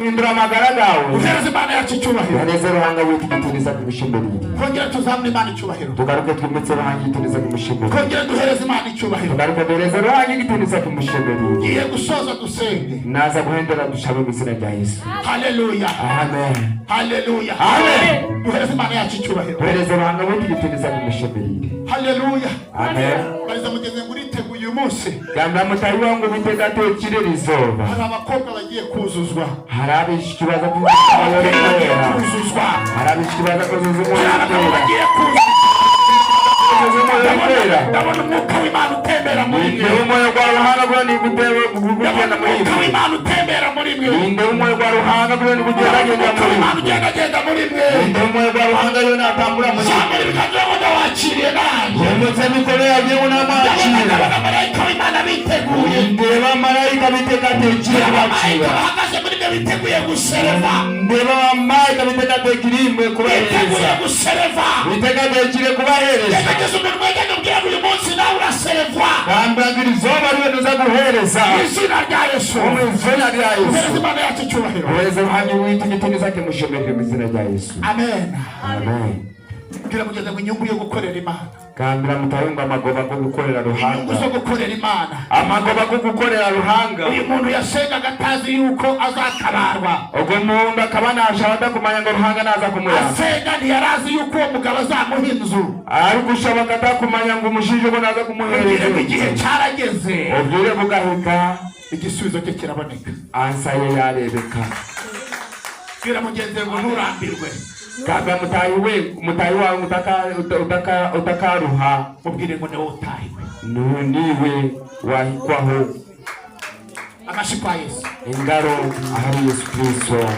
Indra magaragawe uhereze Imana yacu icyubahiro haneze ruhanga witwitiriza kumushimbirira kongera tuzamure Imana icyubahiro tugaruke twimetse ruhanga yitiriza kumushimbirira kongera duhereze Imana icyubahiro tugaruke duhereze ruhanga yitiriza kumushimbirira iye gusoza dusenge naza guhendera dushabe mu izina rya Yesu. Haleluya Amen. Haleluya Amen. duhereze Imana yacu icyubahiro duhereze ruhanga witwitiriza kumushimbirira. Haleluya. Amen. Bariza mugeze nguri teguye uyu munsi gamba mutari wangu bitega tekirira izoba hari abakobwa bagiye kuzuzwa harabishi kibaza kuzuzwa harabishi kibaza kuzuzwa bagiye ndabona umwuka w'Imana utembera muri mwe umoyo gwa ruhanga gwa ni gutebe gugenda muri mwe w'Imana utembera muri mwe inde umoyo gwa ruhanga gwa ni genda muri mwe inde umoyo gwa ruhanga yo natambura muri mwe bikazoga wakiriye nanjye yemutse mikore yagiye unamwakira abamarayika w'Imana biteguye ndeba marayika biteka tekira bakira bahagaze muri mwe biteguye gusereva ndeba marayika biteka tekirimwe kubahereza gusereva biteka tekire kubahereza umuntu wajya kubwira uyu munsi nawe uraserevwa kambagiri zoba ariwe nuza guhereza izina rya Yesu izina rya Yesu Imana yacu icyubahiro uhereza ruhanga witwitiriza kumushimbirira mu izina rya Yesu. Amen. Amen. Kira mugeze mu nyungu yo gukorera Imana kambira mutayunga amagoba go gukorera ruhanga inyungu zo gukorera Imana amagoba go gukorera ruhanga uyu muntu yasengaga atazi yuko azatabarwa ubwo muntu akabanasha badakumanya ngo ruhanga naza kumuyamba asenga ntiyarazi yuko uwo mugabo azamuha inzu ari gushoboka atakumanya ngo umushije ngo naza kumuhereza igihe cyarageze ubwire bugahita igisubizo cye kiraboneka ansaye yarebeka kira mugenzi ngo nturambirwe kambira mutayi wawe utakaruha mubwire ngo niwe utahiwe niwe wahikwaho amashi kwa Yesu ingaro ahari Yesu Kristo.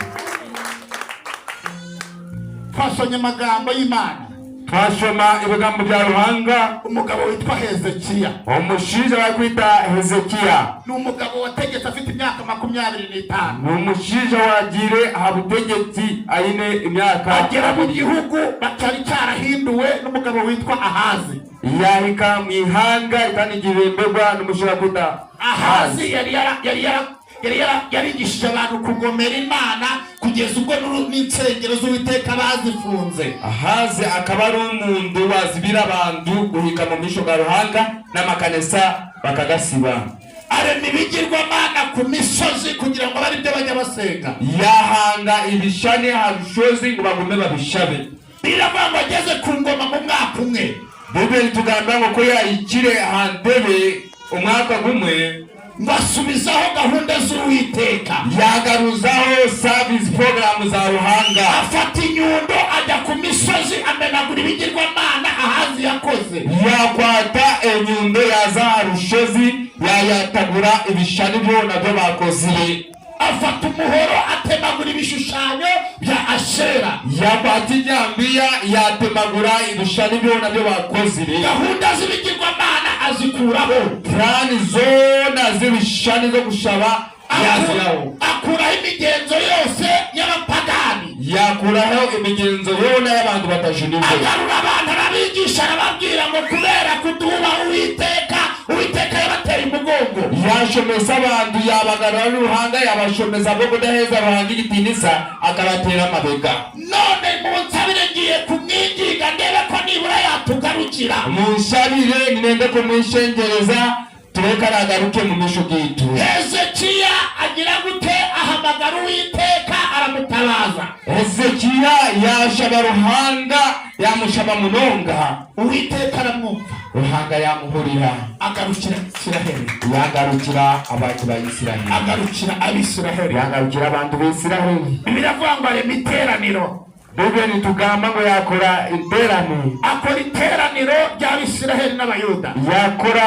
twasomye amagambo y'Imana twashoma ibigambo bya ruhanga umugabo witwa Hezekiya umushinja wa kwita Hezekiya ni umugabo wategetse afite imyaka 25 ni umushinja wagire habutegetsi aine imyaka agera mu gihugu batari cyarahinduwe n'umugabo witwa Ahazi yahika mu ihanga kandi gihembegwa n'umushinja kwita Ahazi yarigishije abantu kugomera Imana kugeza ubwo n'insengero z'Uwiteka bazifunze. Ahazi akaba ari umuntu wazibira abantu guhika mu misho ga ruhanga n'amakanisa bakagasiba arema ibigirwamana ku misozi kugira ngo bari byo bajya basenga yahanga ibishane harushozi ngo bagume babishabe biravuga ngo ageze ku ngoma mu mwaka umwe Bibeli tugamba ngo ko yayikire handebe umwaka gumwe basubizaho gahunda z'Uwiteka yagaruzaho service program za ruhanga afata inyundo ajya ku misozi amenagura ibigirwamana Ahazi yakoze yakwata inyundo yaza rushozi yayatagura ibishani byo nabyo bakoze afata umuhoro atemagura ibishushanyo bya Ashera yakwata inyambiya yatemagura ibishani byo nabyo bakoze gahunda z'ibigirwamana azikuraho plani zona z'ibishani zo gushaba yaziraho akuraho imigenzo yose y'abapagani yakuraho imigenzo yona y'abantu batajunije agarura abantu arabigisha arababwira ngo kubera kuduha Uwiteka yabatera umugongo yashomeza abantu yabagarura n'uruhanga yabashomeza bwo kudaheza ruhanga igitiniza akabatera amabega none munsabire ngiye kumwinginga ndebe ko nibura yatugarukira munsabire ninende kumwishengereza tureka nagaruke mu misho gitu Hezekiya agira gute ahamagara Uwiteka aramutabaza Hezekiya yashaba ruhanga yamushaba munonga Uwiteka aramwumva ruhanga yamuhurira agarukira Isiraheli yagarukira abantu ba Isiraheli agarukira abisiraheli yagarukira abantu b'Isiraheli biravuga ngo arema iteraniro Bibeli tugamba ngo yakora iterano akora iteraniro ry'Abisiraheli n'Abayuda yakora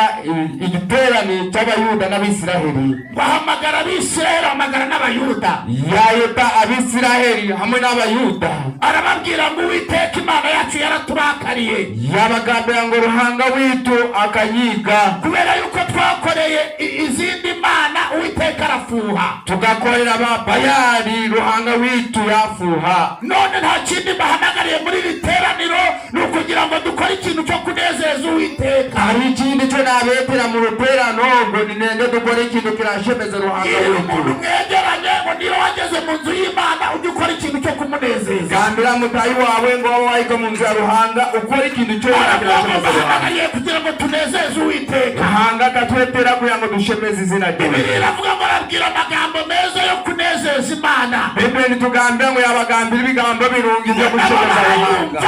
igiterane cy'Abayuda n'Abisiraheli bahamagara Abisiraheli amagara n'Abayuda yayota Abisiraheli hamwe n'Abayuda arababwira ngo Uwiteka Imana yacu yaraturakariye yabagambira ngo ruhanga witu akanyiga kubera yuko twakoreye izindi mana Uwiteka arafuha tugakorera ababayari ruhanga witu yafuha none nta kindi bahamagariye muri iri teraniro ni ukugira ngo dukore ikintu cyo kunezeza Uwiteka. Hari ikindi cyo nabetera mu ruterano ngo ninenge dukore ikintu kirashemeza ruhanga w'umuntu mwegeranye ngo niba wageze mu nzu y'Imana ujye ukora ikintu cyo kumunezeza. Gambira mutayi wawe ngo wowe wayiko mu nzu ya ruhanga ukora ikintu cyo kirashemeza ruhanga kugira ngo tunezeze Uwiteka. Ruhanga katwetera kugira ngo dushemeze izina rye. Bibiliya iravuga ngo arabwira amagambo meza yo kunezeza Imana. Bibiliya nitugambira ngo yabagambira ibigambo birungi byo gushemeza ruhanga.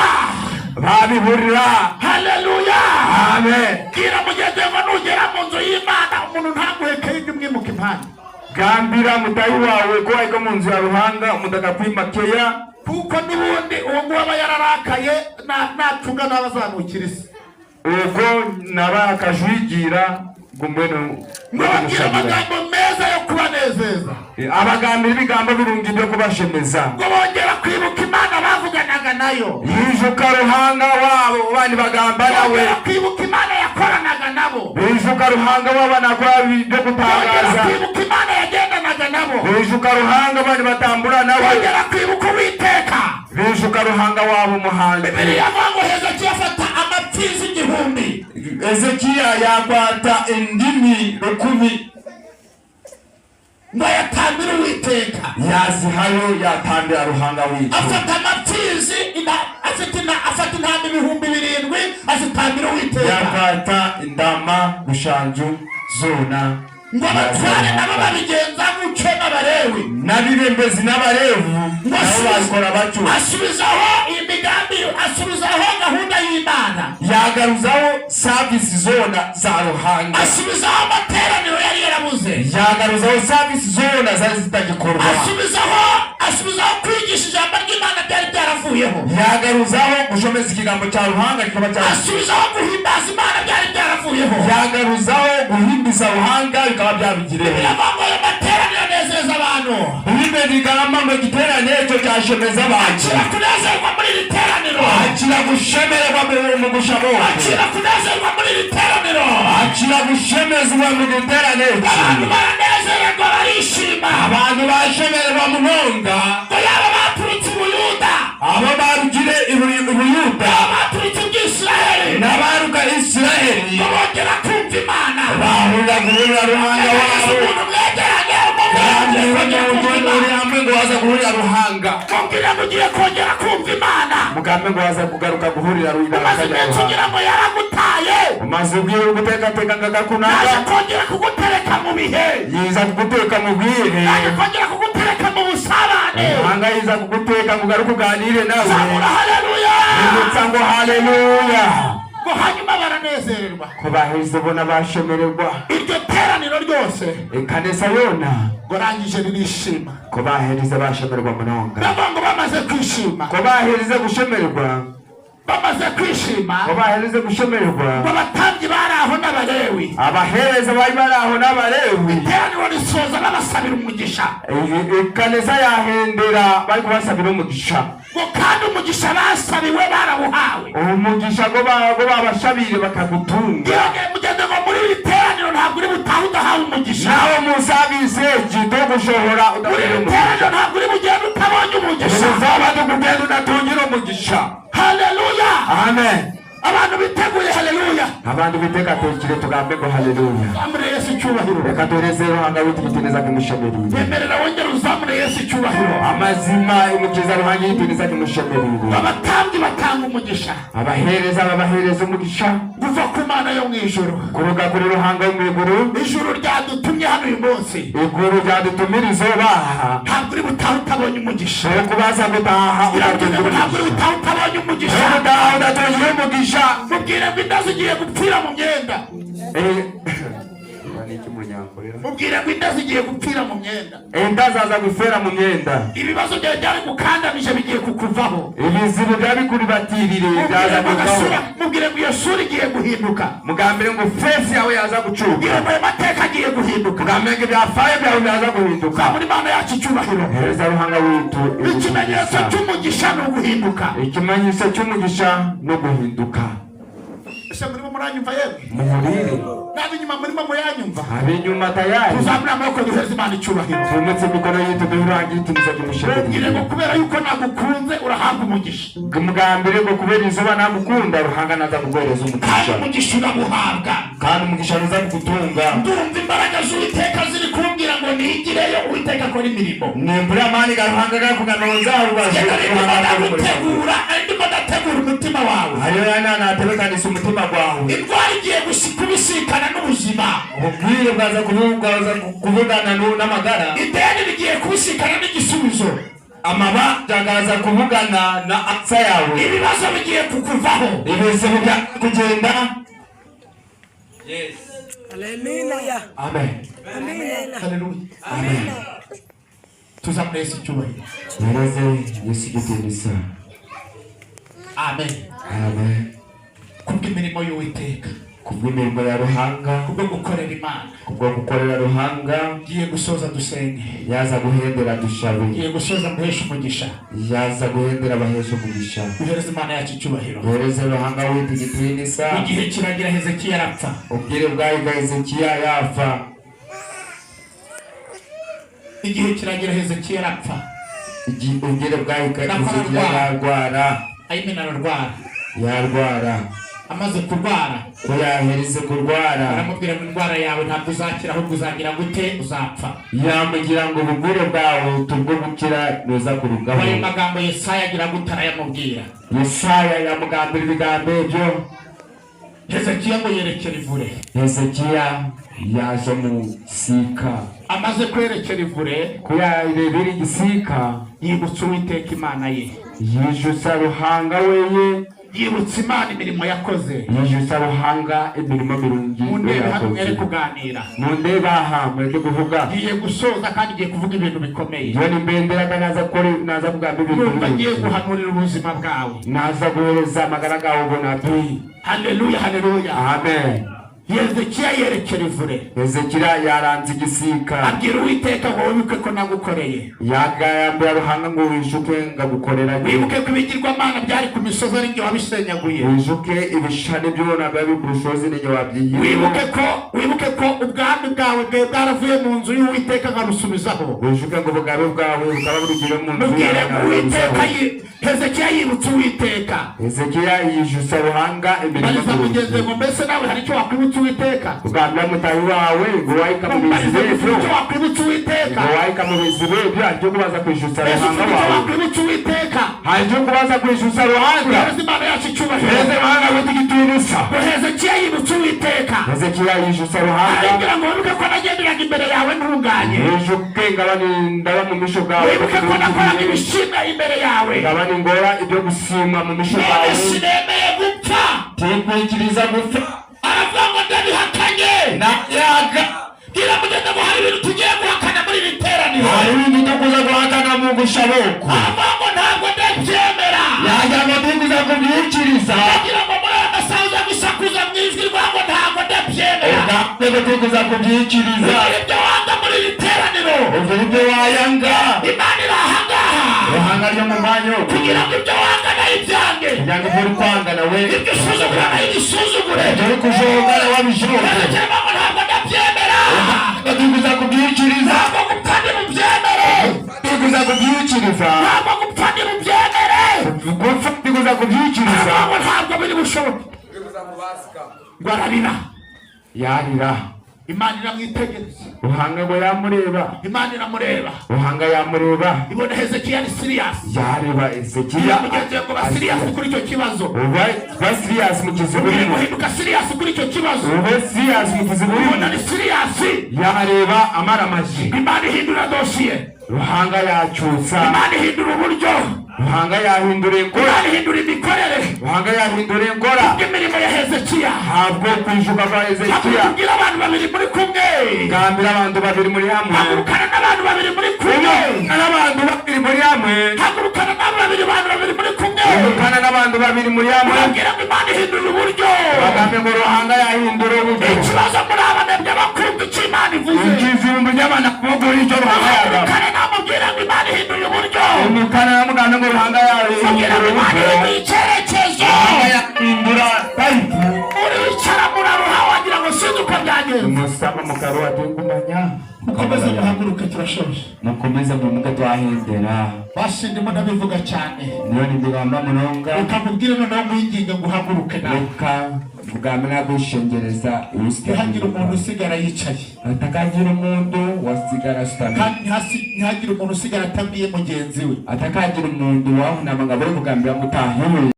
Babihurira. Haleluya. Amen. Kira mugeze ngo nugera mu nzu y'Imana umuntu ntaguhekeye imwimuka impande. Gambira mutayi wawe ko wayiko mu nzu ya ruhanga umudagakwimakeya kuko n'ubundi uwo nguwo aba yararakaye nacunga n'abazamukira isi. Ubwo nabakajwigira gumbeno bagira amagambo meza yo kubanezeza. Abagambira ibigambo birungi byo kubashemeza. Ngo bongera kwibuka Imana bavuganaga nayo. Yijuka ruhanga wabo bandi bagamba nawe. Kwibuka Imana yakoranaga nabo. Yijuka ruhanga wabo nakora byo gutangaza. Kwibuka Imana yagendanaga nabo. Yijuka ruhanga bandi batambura nawe. Bongera kwibuka Uwiteka. Yijuka ruhanga wabo muhanzi. Bibiliya ngo Hezekiya afata amapfizi 1000. Hezekiya yakwata indimi 10 ngo yatambira Uwiteka. Yazihayo yatambira ruhanga w'Uwiteka. Afata amapfizi afata intama 7,000 azitambira Uwiteka. Yakwata indama bushanju zona. Ngo abatware nabo babigenza gutyo n'Abalewi. N'abirembezi n'Abalewi nabo bakora batyo. Asubizaho imigambi, asubizaho gahunda y'Imana. Yagaruzaho service zona za ruhanga. Asubizaho amateraniro yari yarabuze. Yagaruzaho service zona zari zitagikorwa. Asubizaho kwigisha ijambo ry'Imana byari byaravuyeho. Yagaruzaho gushomeza ikigambo cya ruhanga kikaba cyari. Asubizaho guhimbaza Imana byari byaravuyeho. Yagaruzaho guhimbiza ruhanga bikaba byabigireho. Yavango y'amateraniro anezeza abantu. Bibe bigamba ngo igiterane cyo cyashemeza abantu. Akira kunezerwa muri iri teraniro. Akira gushemererwa mu gushabo. Akira kunezerwa muri iri teraniro. Akira gushemezwa mu giterane. Abantu baranezerwa barishima. Abantu bashemererwa mu ntonga. Ngo yaba baturutse i Buyuda. Abo barugire i Buyuda. Baturutse i Isiraheli. N'abaruka Isiraheli. Bongera kumva Imana. Bahurira guhurira ruhanga wabo. Umuntu mwegeranye uri hamwe ngo waza guhurira ruhanga. Mubwire ngo ugiye kongera kumva Imana. Mugambe ngo waza kugaruka guhurira ruhanga. Umaze iminsi ugira ngo yaragutaye. Umaze ubwire gutekateka ngagakunaga. Naje kongera kugutereka mu bihe. Yiza kuguteka mu bwihe. Naje kongera kugutereka mu busabane. Ruhanga yiza kuguteka ngo ugaruke uganire nawe. Zamura haleluya. Ndetse ngo haleluya. Ngo hanyuma baranezererwa. Ko baheze bona bashemererwa. Iryo teraniro ryose. Kanisa yona. Ngo rangije ririshima. Ko baheze bashemererwa munonga. Ngo bamaze kwishima. Ko baheze gushemererwa. Bamaze kwishima. Ko baheze gushemererwa. Ngo abatambyi bari aho n'Abalewi. Abahereza bari baraho n'Abalewi. Iteraniro risoza babasabira umugisha. Kanisa yahendera bari kubasabira umugisha. Ngo kandi umugisha basabiwe barawuhawe. Umugisha go babashabire bakagutunga. Mugende ngo muri iri teraniro ntabwo uri butaha udahawe umugisha. Naho musabise jito gushobora udafite umugisha. Ntabwo uri bugende utabonye umugisha. Uzaba dukugenda udatungira umugisha. Haleluya. Amen. Abantu biteguye haleluya. Abantu biteka tekire tugambe ngo haleluya. Zamure Yesu icyubahiro. Reka tureze ruhanga witubiteza kimushemerire. Yemerera wongera uzamure Yesu icyubahiro. Amazima umukiza ruhanga yitubiteza kimushemerire. Abatambyi batanga umugisha. Abahereza babahereza umugisha. Guva ku Mana yo mu ijuru. Kuruga kuri ruhanga yo mu ijuru. Ijuru ryadutumye hano uyu munsi. Ijuru ryadutumira izobaha. Ntabwo uri butaha utabonye umugisha. Kubaza gutaha ntabwo uri butaha utabonye umugisha. Udatungira umugisha. Mubwire ngo inda zigiye gupfira mu myenda. Mubwire ngo inda zigiye gupfira mu myenda. Inda zaza gufera mu myenda. Ibibazo byawe byari gukandamije bigiye kukuvaho. Ibizibu byari kuribatirire byaza kuvaho. Mubwire ngo iyo sura igiye guhinduka. Mugambire ngo face yawe yaza gucuka. Mubwire ngo amateka agiye guhinduka. Mugambire ngo ibyafaye byawe byaza guhinduka. Muri Mana yacu icyubahiro. Hereza ruhanga witu. Ikimenyetso cy'umugisha no guhinduka. Ikimenyetso cy'umugisha no guhinduka. Ese muri muranyumva yemwe muhurire n'ab'inyuma murimo muyanyumva ab'inyuma tayari tuzamura amaboko duheze Imana icyubahiro tumetse imikono yitu duhurangira itimiza cy'umushahara ubwire ngo kubera yuko nagukunze urahabwa umugisha umugambire ngo kubera izuba nagukunda ruhanga naza kuguhereza umugisha umugisha uraguhabwa kandi umugisha uza kugutunga ndumva imbaraga z'Uwiteka ziri kumbwira ngo nigireyo Uwiteka akora imirimo nimbura amani garuhanga gakuganonza ubaje gutegura ndimo ndategura umutima wawe hariyo yana natebekanisa umutima gwawe indwara igiye kubisikana n'ubuzima ubwire bwaza kuvugana n'amagara ideni rigiye kubisikana n'igisubizo amaba jagaza kuvugana na aksa yawe ibibazo bigiye kukuvaho ibese bijya kugenda Yes. Hallelujah. Amen. Hallelujah. Amen. Tuzamurese icyubahiro Yaraze Yesu gitirisa. Amen. Amen. Kubw'imirimo y'Uwiteka Kubw'imirimo ya ruhanga kubwo gukorera Imana kubwo gukorera ruhanga ngiye gusoza dusenge yaza guhendera dushabe ngiye gusoza muhesha umugisha yaza guhendera abahesha umugisha uhereza Imana yacu icyubahiro uhereze ruhanga windi gitirisa igihe kiragira Hezekiya arapfa ubwire bwayiga Hezekiya yapfa igihe kiragira Hezekiya arapfa ubwire bwayiga Hezekiya yarwara ayimena ararwara yarwara amaze kurwara ko yahereze kurwara aramubwira ngo indwara yawe ntabwo uzakira ahubwo uzagira gute uzapfa yamugira ngo ubugure bwawe tubwo gukira nuza kurugaho ayo magambo Yesaya agira gute arayamubwira Yesaya yamugambira ibigambo byo Hezekiya ngo yerekera ivure Hezekiya yaje mu sika amaze kwerekera ivure ko yarebera igisika yibutsa Uwiteka Imana ye yijusa ruhanga weye yibutsa Imana imirimo yakoze yijusa ruhanga imirimo mirungi mundebe hano mwere kuganira mundebe aha mwere kuvuga ngiye gusoza kandi ngiye kuvuga ibintu bikomeye iyo ni mbendera naza kugamba ibintu numva ngiye guhanurira ubuzima bwawe naza guhereza amagara gawe ubona ati haleluya haleluya amen Hezekiya yerekera ivure Hezekiya yaranze igisika abwira Uwiteka ngo wibuke ko nagukoreye yagambira ruhanga ngo wishuke ngagukorera wibuke ko ibigirwamana byari ku misozi ari njye wabisenyaguye wishuke ibishane by'ubona biba ku misozi ni njye wabyiye wibuke ko ubwami bwawe bwe bwaravuye mu nzu y'Uwiteka nkabusubizaho wishuke ngo ubugabe bwawe bukaba burugire mu nzu mubwire ngo Uwiteka Hezekiya yibutsa Uwiteka Hezekiya yijusa ruhanga baliza mugenzi ngo mbese nawe hari icyo wakwibutsa Uwiteka ugambira mutayi wawe ngo wayika mu bizi b'ejo icyo wakwibutsa Uwiteka ngo wayika mu bizi b'ejo aricyo kubaza kwijusa ruhanga icyo wawe wakwibutsa Uwiteka aricyo kubaza kwijusa ruhanga uhereza Imana yacu icyubahiro heze ruhanga wita igiturusa Hezekiya yibutsa Uwiteka Hezekiya yijusa ruhanga aribwira ngo wibuke ko nagenderaga imbere yawe ntunganye wijuke ndaba mu misho bwawe wibuke ko nakoraga ibishimwa imbere yawe ndaba ngora ibyo gusimwa mu misho bwawe sinemeye gupfa tikwikiriza gupfa aravuga ngo ndabihakanye nayaga bwira mugenzi ngo hari ibintu tugiye guhakana muri iri teraniro hari ibintu byo kuza guhakana mu gushaboko aravuga ngo ntabwo ndabyemera yagira ngo tukuza kubyikiriza agira ngo muri aya masaha uza gusakuza mu ijwi rwa ngo ntabwo ndabyemera ngo tukuza kubyikiriza ibyo wanga muri iri teraniro ubwo ibyo wayanga Imana iri ahangaha ruhanga ryo mu mwanya kugira ngo ibyo wanga nayo ibyange kugira ngo ibyo uri kwanga nawe ibyo usuzugura nayo igisuzugure ibyo uri kujoga nawe abijoge aragira ngo ntabwo ndabyemera ngo tukuza kubyikiriza ntabwo gupfa ntimubyemere tukuza kubyikiriza ntabwo gupfa ntimubyemere gupfa tukuza kubyikiriza ntabwo ntabwo biri bushoboke ngo ararira yarira Imana iramwitegereza ruhanga ngo yamureba Imana iramureba ruhanga yamureba ibona Hezekiya ari serious yareba Hezekiya mugenzi ngo ba serious kuri icyo kibazo uba serious mu kizibu ugiye urimo guhinduka serious kuri icyo kibazo ube serious mu kizibu urimo ubona ni serious yareba amara amaji Imana ihindura dosiye ruhanga yacyutsa Imana ihindura uburyo ruhanga yahindura ingora Imana ihindura imikorere ruhanga yahindura ingora imirimo ya Hezekiya ntabwo kwijuka kwa Hezekiya kubwira abantu babiri muri kumwe gambira abantu babiri muri hamwe hagurukana n'abantu babiri muri kumwe n'abantu babiri muri hamwe hagurukana n'abantu babiri muri kumwe hagurukana n'abantu babiri muri hamwe babwira ngo Imana ihindura uburyo bagambe ngo ruhanga yahindura uburyo ikibazo muri abanebwe bakumva icyo Imana ivuze ikizimbu ry'abana kubogora icyo ruhanga yaga hagurukana namubwira ngo Imana ihindura uburyo umukana namugambe ngo ruhanga yahindura babwira ngo Imana uburyo ihindura icyerekezo ruhanga yahindura tayipu uricara kama mukaruwa tugumanya mukomeze muhaguruke turashoje mukomeze mumuge twahindera bashindimo ndabivuga cyane niyo nibigamba munonga ukamubwira noneho mwinginga guhaguruke nawe kugamira gushengereza ntihagire umuntu usigara yicaye atakagira umuntu wasigara sutamye kandi ntihagire umuntu usigara atabwiye mugenzi we atakagira umuntu wahunama ngo abure kugambira mutahiwe